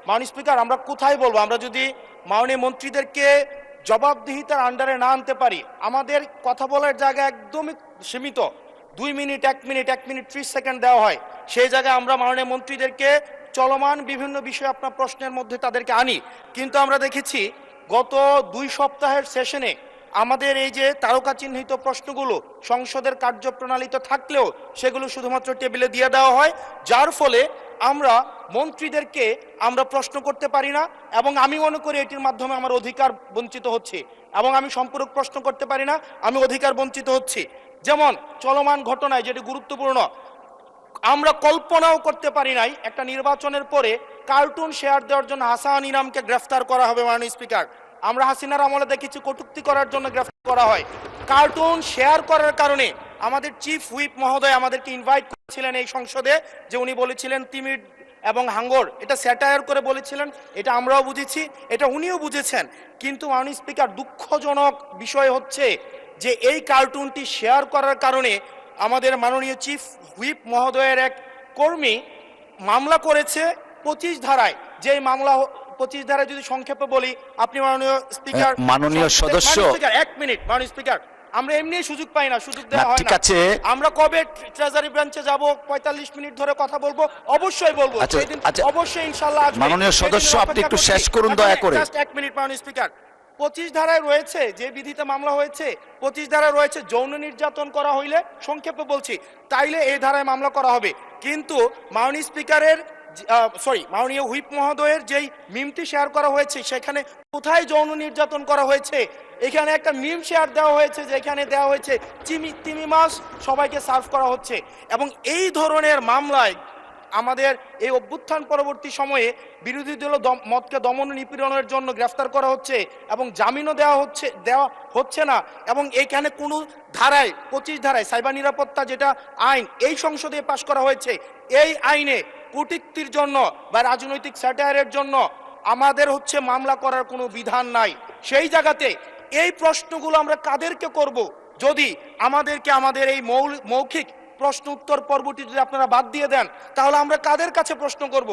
মাননীয় স্পিকার, আমরা কোথায় বলবো? আমরা যদি মাননীয় মন্ত্রীদেরকে জবাবদিহিতার আন্ডারে না আনতে পারি, আমাদের কথা বলার জায়গা একদমই সীমিত, 2 মিনিট, 1 মিনিট, 1 মিনিট 30 সেকেন্ড দেওয়া হয়, সেই জায়গায় আমরা মাননীয় মন্ত্রীদেরকে চলমান বিভিন্ন বিষয়ে আপনার প্রশ্নের মধ্যে তাদেরকে আনি। কিন্তু আমরা দেখেছি গত 2 সপ্তাহের সেশনে আমাদের এই যে তারকা চিহ্নিত প্রশ্নগুলো সংসদের কার্যপ্রণালীতে থাকলেও সেগুলো শুধুমাত্র টেবিলে দিয়ে দেওয়া হয়, যার ফলে আমরা মন্ত্রীদেরকে আমরা প্রশ্ন করতে পারি না, এবং আমি মনে করি এটির মাধ্যমে আমার অধিকার বঞ্চিত হচ্ছে, এবং আমি সম্পূরক প্রশ্ন করতে পারি না, আমি অধিকার বঞ্চিত হচ্ছি। যেমন চলমান ঘটনায় যেটি গুরুত্বপূর্ণ, আমরা কল্পনাও করতে পারি নাই একটা নির্বাচনের পরে কার্টুন শেয়ার দেওয়ার জন্য হাসান ইনামকে গ্রেফতার করা হবে। মাননীয় স্পিকার, আমরা হাসিনার আমলে দেখেছি কটূক্তি করার জন্য গ্রেফতার করা হয়, কার্টুন শেয়ার করার কারণে আমাদের চিফ হুইপ মহোদয় আমাদেরকে ইনভাইট করেছিলেন এই সংসদে, যে উনি বলেছিলেন তিমির এবং হাঙ্গর, এটা স্যাটায়ার করে বলেছিলেন, এটা আমরাও বুঝেছি, এটা উনিও বুঝেছেন। কিন্তু মাননীয় স্পিকার, দুঃখজনক বিষয় হচ্ছে যে এই কার্টুনটি শেয়ার করার কারণে আমাদের মাননীয় চিফ হুইপ মহোদয়ের এক কর্মী মামলা করেছে 25 ধারায়। যেই মামলা 25 ধারায় যদি সংক্ষেপে বলি, আপনি মাননীয় স্পিকার, মাননীয় সদস্য, 1 মিনিট মাননীয় স্পিকার, আমরা এমনি সুযোগ পাই না, সুযোগ দেওয়া হয় ঠিক না। আছে, আমরা কবে ট্রেজারি ব্রাঞ্চে যাব, 45 মিনিট ধরে কথা বলবো, অবশ্যই বলবো, সেদিন অবশ্যই ইনশাআল্লাহ আসবে। মাননীয় সদস্য, আপনি একটু শেষ করুন দয়া করে। জাস্ট 1 মিনিট মাননীয় স্পিকার, 25 ধারায় রয়েছে, যে বিধিতে মামলা হয়েছে 25 ধারায় রয়েছে যৌন নির্যাতন করা হইলে, সংক্ষেপে বলছি, তাইলে এই ধারায় মামলা করা হবে। কিন্তু মাননীয় স্পিকারের মাননীয় হুইপ মহোদয়ের যেই মিমটি শেয়ার করা হয়েছে, সেখানে কোথায় যৌন নির্যাতন করা হয়েছে? এখানে একটা মিম শেয়ার দেওয়া হয়েছে, যেখানে দেওয়া হয়েছে তিমি মাছ সবাইকে সার্ভ করা হচ্ছে। এবং এই ধরনের মামলায় আমাদের এই অভ্যুত্থান পরবর্তী সময়ে বিরোধী দল মতকে দমন নিপীড়নের জন্য গ্রেফতার করা হচ্ছে, এবং জামিনও দেওয়া হচ্ছে না। এবং এখানে কোনো ধারায় 25 ধারায় সাইবার নিরাপত্তা যেটা আইন এই সংসদে পাশ করা হয়েছে, এই আইনে কূটনীতির জন্য বা রাজনৈতিক স্যাটায়ারের জন্য আমাদের হচ্ছে মামলা করার কোনো বিধান নাই। সেই জায়গাতে এই প্রশ্নগুলো আমরা কাদেরকে করব? যদি আমাদেরকে আমাদের এই মৌখিক প্রশ্ন উত্তর পর্বটি যদি আপনারা বাদ দিয়ে দেন, তাহলে আমরা কাদের কাছে প্রশ্ন করব?